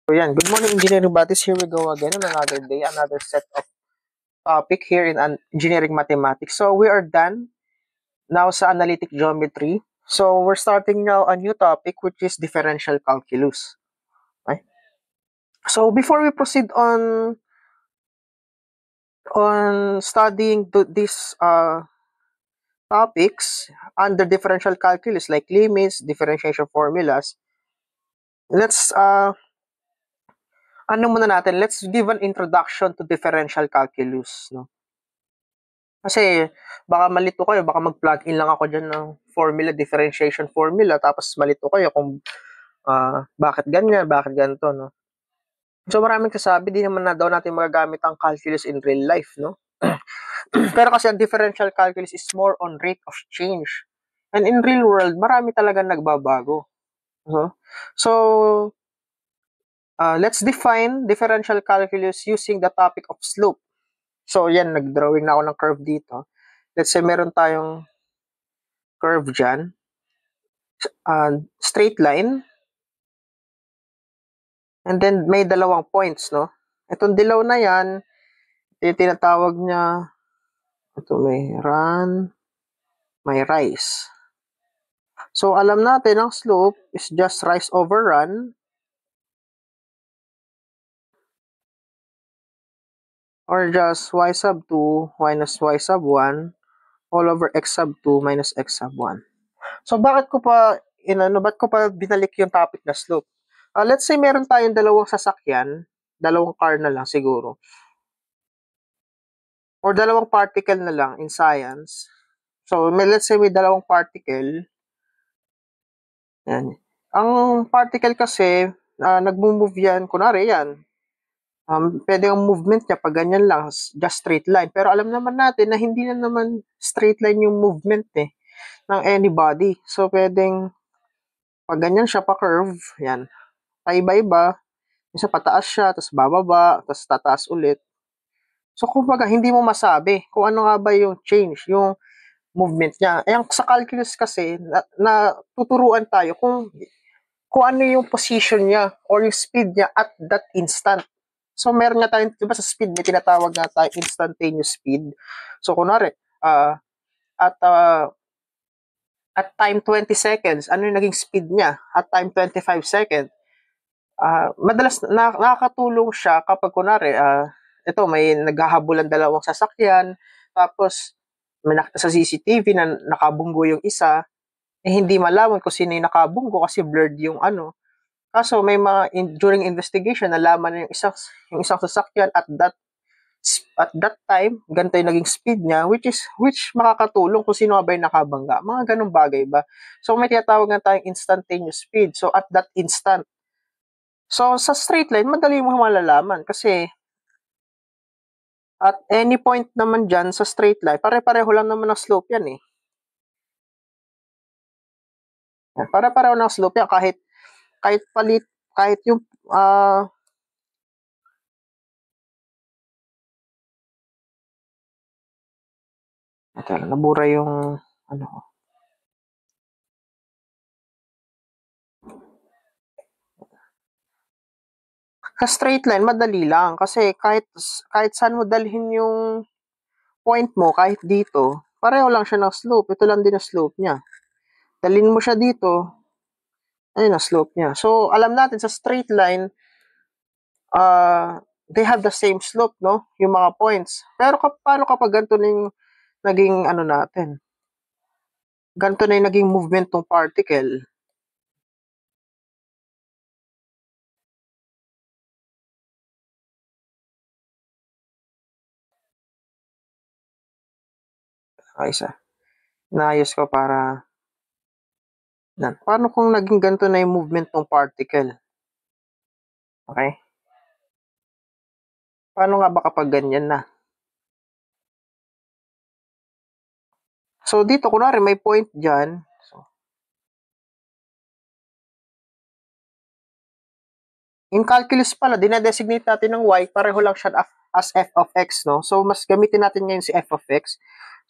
So yan, good morning engineering buddies. Here we go again on another day, another set of topic here in engineering mathematics. So we are done now sa analytic geometry. So we're starting now a new topic which is differential calculus. Okay? So before we proceed on studying these topics under differential calculus like limits, differentiation formulas, let's let's give an introduction to differential calculus, no? Kasi baka malito kayo, baka mag-plug in lang ako diyan ng formula, differentiation formula, tapos malito kayo kung bakit ganyan, bakit ganito, no? So maraming kasabi, di naman na daw natin magagamit ang calculus in real life, no? Pero kasi ang differential calculus is more on rate of change. And in real world, marami talaga nagbabago. So let's define differential calculus using the topic of slope. So yan, nag-drawing na ako ng curve dito. Let's say meron tayong curve dyan, straight line, and then may dalawang points, no? Itong dilaw na yan, tinatawag niya, ito may run, may rise. So, alam natin, ang slope is just rise over run, or just y sub 2 minus y sub 1 all over x sub 2 minus x sub 1. So, bakit ko pa binalik yung topic na slope? Let's say meron tayong dalawang sasakyan, dalawang car na lang siguro, or dalawang particle na lang in science. So, let's say may dalawang particle. Yan. Ang particle kasi, nagmo-move yan, kunwari yan, pwede ang movement niya pag ganyan lang, just straight line. Pero alam naman natin na hindi na naman straight line yung movement ng anybody. So, pwedeng pag ganyan siya pa curve, yan, paiba-iba, isa pataas siya, tapos bababa, tapos tataas ulit. So, kumbaga, hindi mo masabi kung ano nga ba yung change, yung movement niya. Sa calculus kasi, tuturuan tayo kung ano yung position niya or yung speed niya at that instant. So, meron nga tayo, diba sa speed, may tinatawag nga tayo instantaneous speed. So, kunwari, at time 20 seconds, ano yung naging speed niya? At time 25 seconds, madalas nakakatulong siya kapag kunwari, ito may naghahabulan dalawang sasakyan, tapos may nakita sa CCTV na nakabunggo yung isa, hindi malaman kung sino yung nakabunggo kasi blurred yung ano. Kaso may mga during investigation nalaman na yung isang sasakyan at that time ganito yung naging speed niya, which makakatulong kung sino ba yung nakabangga. Mga ganung bagay ba? So may tinatawag nga tayong instantaneous speed. So at that instant. So sa straight line madali mo malalaman kasi at any point naman dyan sa straight line, pare-pareho lang naman ang slope yan eh. Pare-pareho ng slope yan kahit yung nabura yung ano. Sa straight line madali lang kasi kahit saan mo dalhin yung point mo, kahit dito, pareho lang siya ng slope. Ito lang din ang slope niya. Dalhin mo siya dito, ayun ang slope niya. So, alam natin sa straight line, they have the same slope, no? Yung mga points. Pero paano kapag ganito na yung naging ano natin? Ganito na yung naging movement ng particle. Okay, isa. Naayos ko para paano kung naging ganito na yung movement ng particle? Okay? Paano nga ba kapag ganyan na? So, dito, kunwari, may point dyan. So, in calculus pala, dinedesignate natin ng y, pareho lang siya as f of x, no? So, mas gamitin natin ngayon si f of x.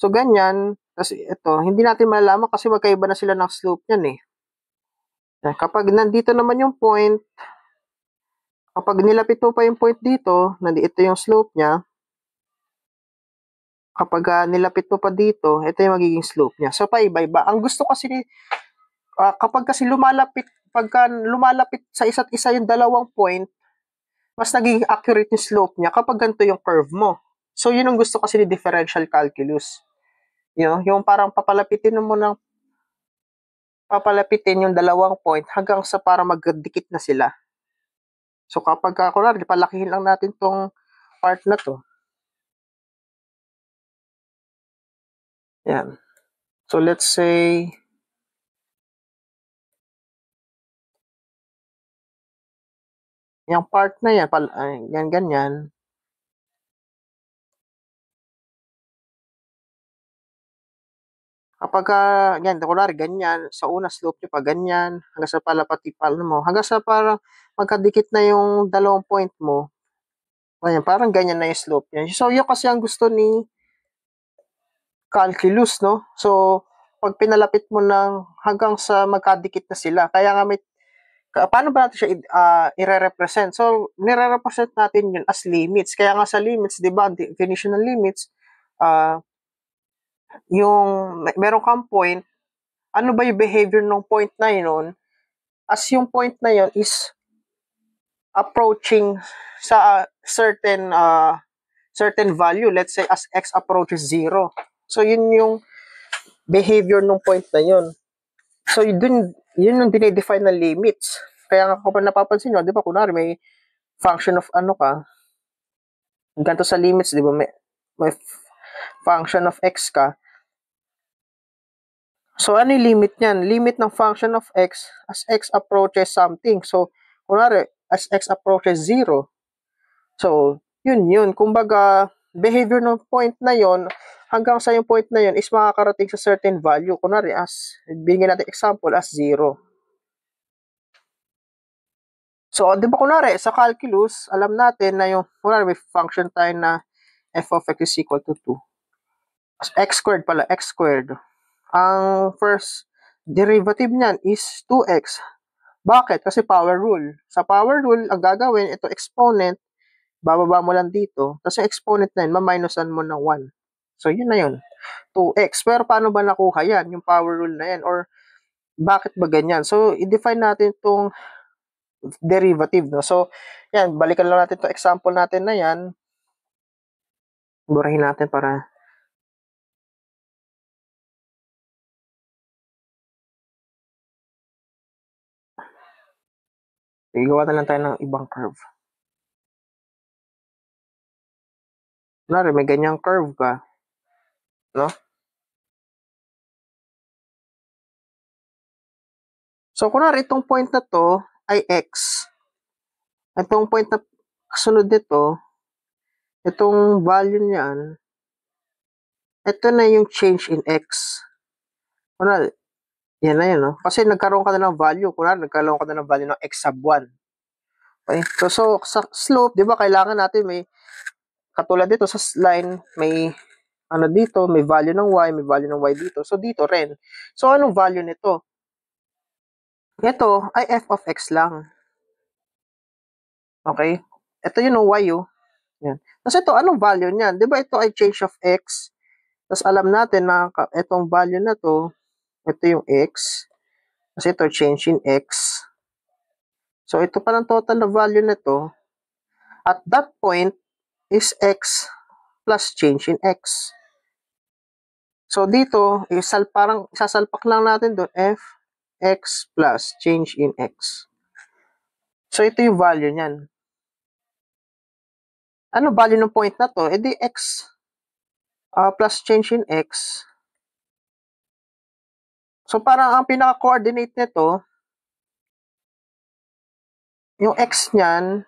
So, ganyan. Kasi ito, hindi natin malalaman kasi magkaiba na sila ng slope yan eh. Kapag nandito naman yung point, Kapag nilapit mo pa yung point dito, na ito yung slope niya, kapag nilapit mo pa dito, ito yung magiging slope niya. So, paiba-iba. Ang gusto kasi, kapag kasi pagka lumalapit sa isa't isa yung dalawang point, mas nagiging accurate yung slope niya kapag ganito yung curve mo. So, yun ang gusto kasi ni differential calculus. Yung parang papalapitin yung dalawang point hanggang sa para magdikit na sila. So, kapag kunwari, palakihin lang natin tong part na to. Yan. So, let's say, yung part na yan, yan, ganyan. Kapag, yan, kunwari, ganyan, sa una slope nyo pa, ganyan, hanggang sa palapatipal mo, hanggang sa parang magkadikit na yung dalawang point mo, ganyan, parang ganyan na yung slope niya. So, yun kasi ang gusto ni calculus, no? So, pag pinalapit mo ng hanggang sa magkadikit na sila, kaya nga paano ba natin siya i-represent? So, nire-represent natin yun as limits. Kaya nga sa limits, di ba, definition ng limits, uh, meron kang point, ano ba yung behavior ng point na yun? As yung point na yun is approaching sa certain value, let's say as x approaches 0. So, yun yung behavior ng point na yun. So, yun yung dinedefine na limits. Kaya nga kapag napapansin nyo, di ba, kunwari may function of ano ka, ganito sa limits, di ba, may function of x ka. So, ano yung limit niyan? Limit ng function of x as x approaches something. So, kunwari, as x approaches 0. So, yun. Kumbaga, behavior ng point na yon hanggang sa yung point na yon is makakarating sa certain value. Kunwari, bigyan natin example as 0. So, di ba kunwari, sa calculus, alam natin na yung, kunwari, may function tayo na f of x is equal to 2. X squared pala, x squared. Ang first derivative niyan is 2x. Bakit? Kasi power rule. Sa power rule, ang gagawin, ito exponent, bababa mo lang dito. Tapos yung exponent na yun, maminusan mo ng 1. So, yun na yun. 2x. Pero paano ba nakuha yan? Yung power rule na yan? Or bakit ba ganyan? So, i-define natin itong derivative. No? So, yan. Balikan lang natin itong example natin na yan. Burahin natin para igawa na lang tayo ng ibang curve. Kunwari, may ganyang curve ka. No? So, kunwari, itong point na to ay x. Itong point na kasunod nito, itong value niyan, ito na yung change in x. Kunwari, yan na yun, no? Kasi nagkaroon ka na ng value. Kunwari, nagkaroon ka na ng value ng x sub 1. Okay? So sa slope, di ba, kailangan natin may, katulad dito sa line, may ano dito, may value ng y, may value ng y dito. So, dito rin. So, anong value nito? Ito ay f of x lang. Okay? Ito yun yung y, oh. Yan. Tapos ito, anong value niyan? Di ba ito ay change of x? Tapos alam natin na itong value na to, ito yung x. Kasi ito, change in x. So, ito palang total na value nito. At that point is x plus change in x. So, dito, parang isasalpak lang natin doon, f x plus change in x. So, ito yung value niyan. Ano value ng point na to? E di x plus change in x. So, parang ang pinaka-coordinate nito, yung x niyan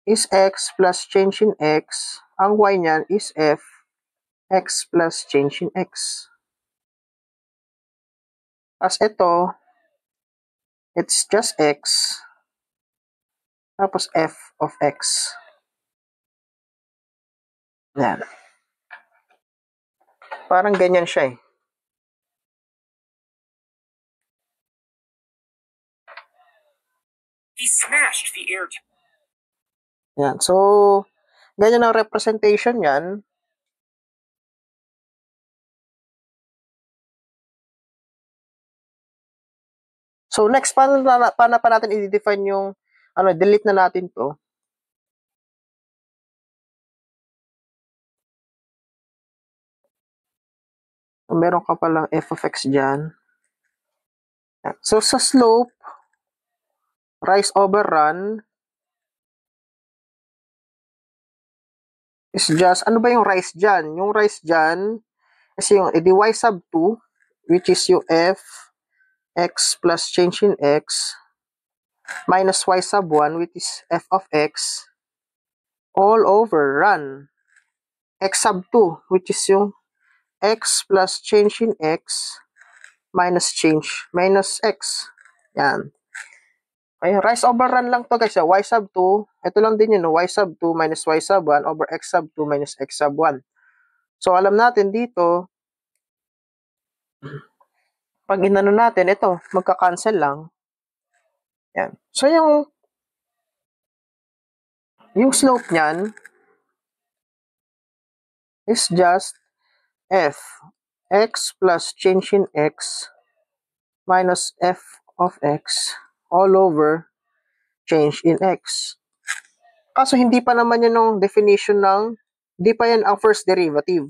is x plus change in x. Ang y niyan is f x plus change in x. As ito, it's just x. Tapos f of x. Yan. Parang ganyan siya eh. He smashed the air. Yan. So, ganyan ang representation yan. So, next, paano pa natin i-define yung, delete na natin to. So, meron ka palang f of x dyan. Yan. So, sa slope, rise over run is just, ano ba yung rise dyan? Yung rise dyan is yung dy sub 2, which is yung f x plus change in x minus y sub 1, which is f of x, all over run x sub 2, which is yung x plus change in x minus x. Yan. Okay, rise over run lang to guys. Y sub 2, ito lang din yun, y sub 2 minus y sub 1 over x sub 2 minus x sub 1. So, alam natin dito, pag inano natin, ito, magka-cancel lang. Yan. So, yung slope niyan is just f x plus change in x minus f of x all over change in x. Kaso hindi pa naman yan yung definition ng, hindi pa yan ang first derivative.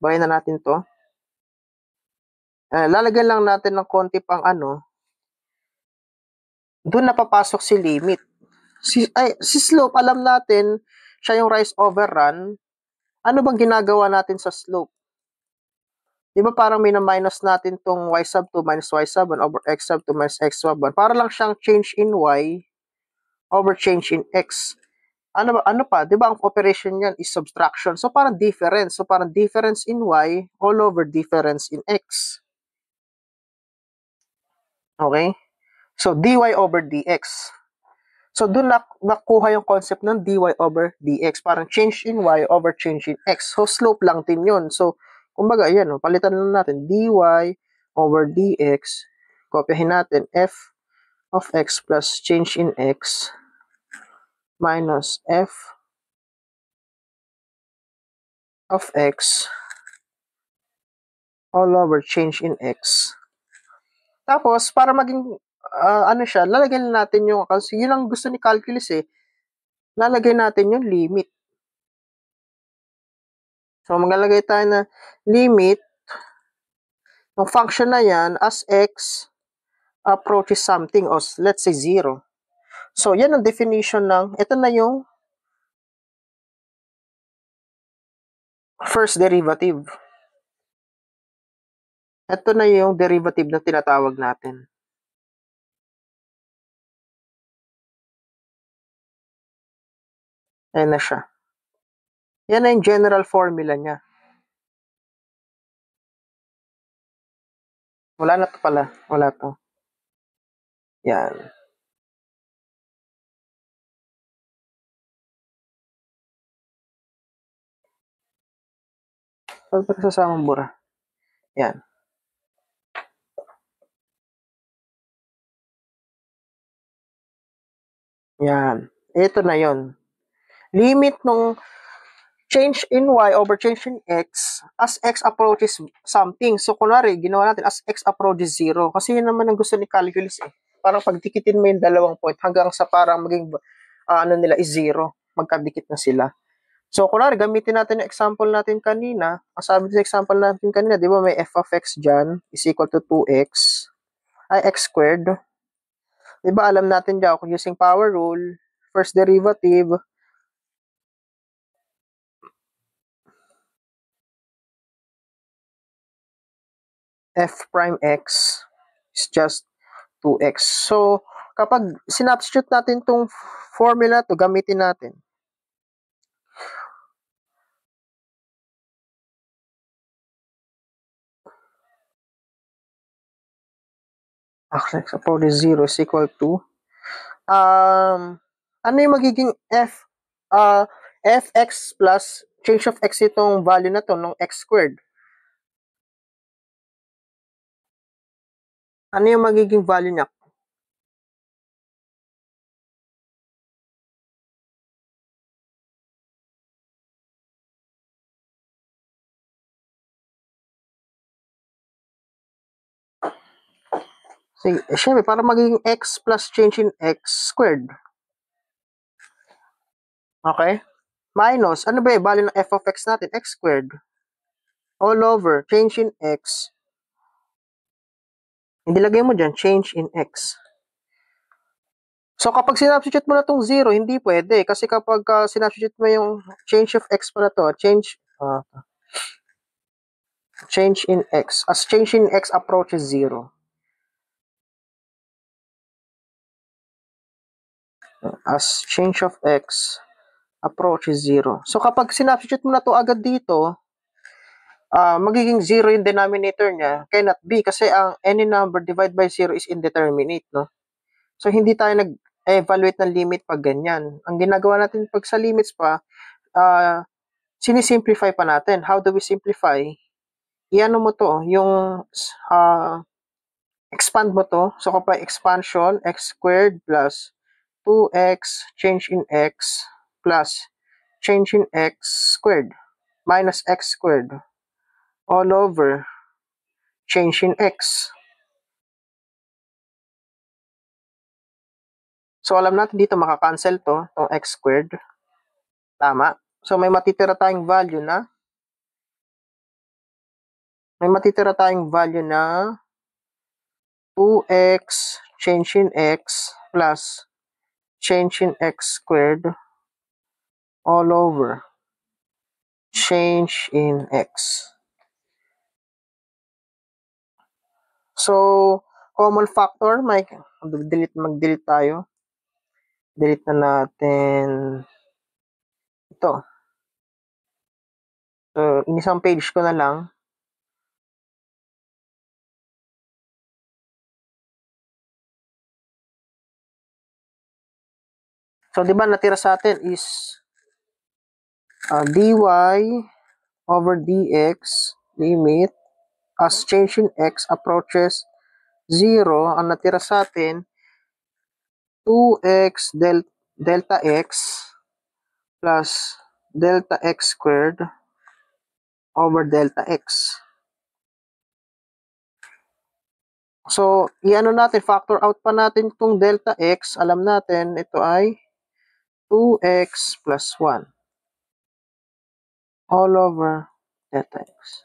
Bayan na natin to. Lalagyan lang natin ng konti pang doon napapasok si limit. Si slope, alam natin, siya yung rise over run. Ano bang ginagawa natin sa slope? Di ba parang mina-minus natin tong y sub 2 minus y sub 1 over x sub 2 minus x sub 1. Para lang siyang change in y over change in x. Ano pa? Di ba ang operation niyan is subtraction. So parang difference. So parang difference in y all over difference in x. Okay? So dy over dx. So doon nakuha yung concept ng dy over dx. Parang change in y over change in x. So slope lang din yun. So kumbaga, ayan, palitan lang natin dy over dx. Kopyahin natin f of x plus change in x minus f of x all over change in x. Tapos, para maging, siya, lalagyan natin yung, kasi yun ang gusto ni calculus eh, lalagay natin yung limit. So, maglalagay tayo na limit ng function na yan as x approaches something, o let's say 0. So, yan ang definition ng, ito na yung first derivative. Ito na yung derivative na tinatawag natin. Ayan na siya. Yan na yung general formula niya. Wala na to pala. Wala to. Yan. Pagkasasamang bura. Yan. Yan. Ito na yon. Limit nung change in y over change in x as x approaches something. So, kunwari, ginawa natin as x approaches 0. Kasi yun naman ang gusto ni calculus eh. Parang pagdikitin mo yung dalawang point hanggang sa parang maging nila is 0. Magkadikit na sila. So, kunwari, gamitin natin yung example natin kanina. Ang sabi sa example natin kanina, di ba may f of x dyan is equal to 2x ay x squared. Di ba alam natin dyan kung using power rule, first derivative, f prime x is just 2x. So, kapag sinubstitute natin itong formula to, gamitin natin. X approach 0 is equal to, ano yung magiging fx plus change of x itong value na to, ng x squared? Ano yung magiging value niya? Sige, syempre, para maging x plus change in x squared. Okay? Minus, ano ba value ng f of x natin? X squared. All over, change in x. Ilagay mo dyan, change in x. So, kapag sinubstitute mo na itong 0, hindi pwede. Kasi kapag sinubstitute mo yung change of x pala to, change in x. As change in x approaches 0. As change of x approaches 0. So, kapag sinubstitute mo na to agad dito, magiging 0 yung denominator niya. Cannot be kasi ang any number divided by 0 is indeterminate, no? So, hindi tayo nag-evaluate ng limit pag ganyan. Ang ginagawa natin pag sa limits pa, sinisimplify pa natin. How do we simplify? Iano mo to, yung expand mo to. So, kapag expansion, x squared plus 2x change in x plus change in x squared minus x squared all over change in x. So, alam natin dito makakancel to, itong x squared. Tama. So, may matitira tayong value na 2x change in x plus change in x squared all over change in x. So, common factor, mag-delete tayo. Delete na natin ito. So, inisang page ko na lang. So, di ba natira sa atin is dy over dx limit as change in x approaches 0. Ang natira sa atin 2x delta x plus delta x squared over delta x. So, i-ano natin, factor out pa natin itong delta x. Alam natin, ito ay 2x plus 1 all over delta x.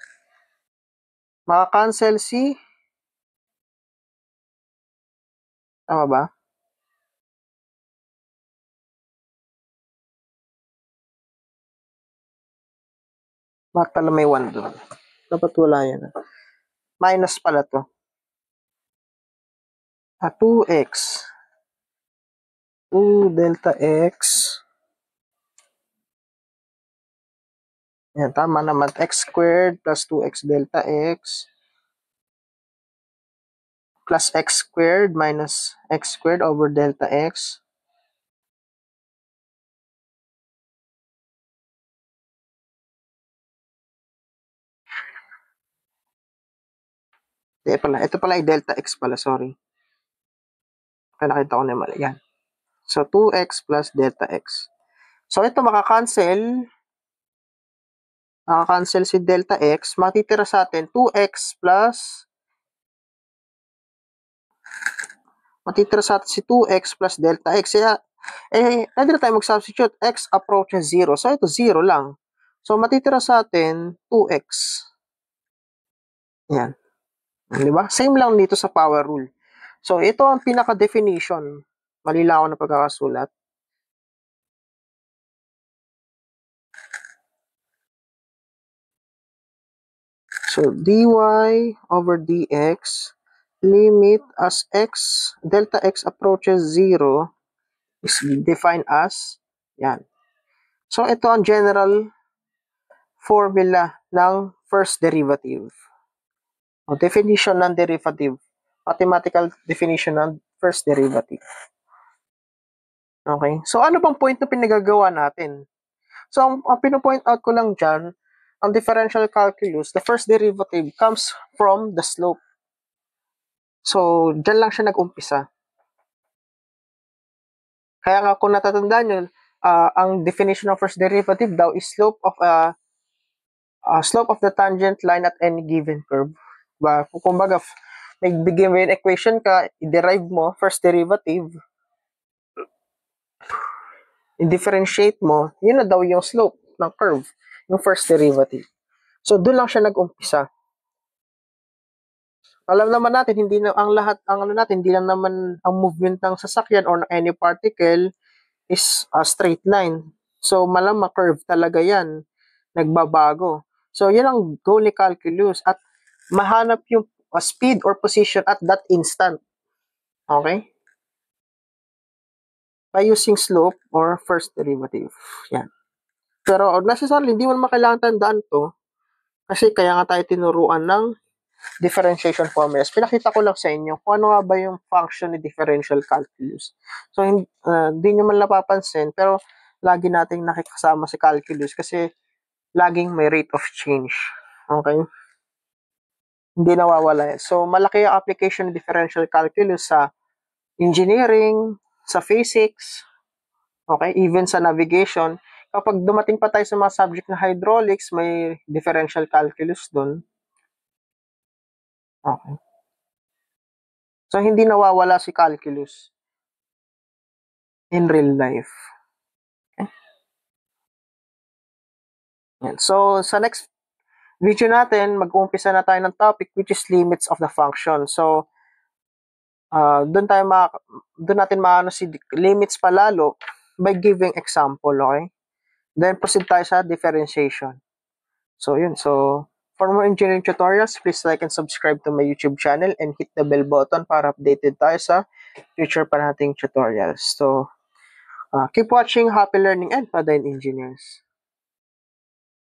Maka-cancel si, tama ba? Bakit pala may 1 doon? Dapat wala yan. Minus pala to. 2x 2 delta x. Yan, tama naman. X squared plus 2x delta x plus x squared minus x squared over delta x. Ito pala ay delta x pala, sorry. Kaya nakita ko na mali. Yan. So, 2x plus delta x. So, ito makakancel. Makakancel si delta x. Matitira sa atin 2x plus matitira sa atin si 2x plus delta x. Kaya, pwede na tayo mag-substitute. X approaches 0. So, ito 0 lang. So, matitira sa atin 2x. Yan. Diba? Same lang dito sa power rule. So, ito ang pinaka-definition. Mali lang ako na pagkakasulat. So, dy over dx limit as delta x approaches 0 is defined as, yan. So, ito ang general formula ng first derivative. O, definition ng derivative. Mathematical definition ng first derivative. Okay? So, ano bang point na pinagagawa natin? So, ang pino-point out ko lang dyan, ang differential calculus, the first derivative comes from the slope. So, dyan lang siya nag-umpisa. Kaya nga kung natatandaan nyo, ang definition of first derivative daw is slope of the tangent line at any given curve. Kumbaga, may bigyan mo yung equation ka, i-derive mo, first derivative, i-differentiate mo, yun na daw yung slope ng curve, yung first derivative. So, doon lang siya nag-umpisa. Alam naman natin, hindi na ang lahat, ang ano natin, hindi lang naman ang movement ng sasakyan or any particle is a straight line. So, malamang curve talaga yan. Nagbabago. So, yan ang goal ni calculus at mahanap yung speed or position at that instant. Okay? By using slope or first derivative. Yan. Pero necessarily, hindi mo naman kailangan tandaan to kasi kaya nga tayo tinuruan ng differentiation formulas. Pinakita ko lang sa inyo kung ano nga ba yung function ni differential calculus. So, hindi nyo man napapansin, pero lagi nating nakikasama si calculus kasi laging may rate of change. Okay? Hindi nawawala. So, malaki ang application ng differential calculus sa engineering, sa physics, okay, even sa navigation. Kapag dumating pa tayo sa mga subject na hydraulics, may differential calculus dun. Okay. So, hindi nawawala si calculus in real life. Okay. So, sa next video natin, mag-uumpisa na tayo ng topic which is limits of the function. So, doon natin maano si limits palalo by giving example, okay? Then proceed tayo sa differentiation. So, yun. So, for more engineering tutorials, please like and subscribe to my YouTube channel and hit the bell button para updated tayo sa future pa nating tutorials. So, keep watching. Happy learning and Padain Engineers.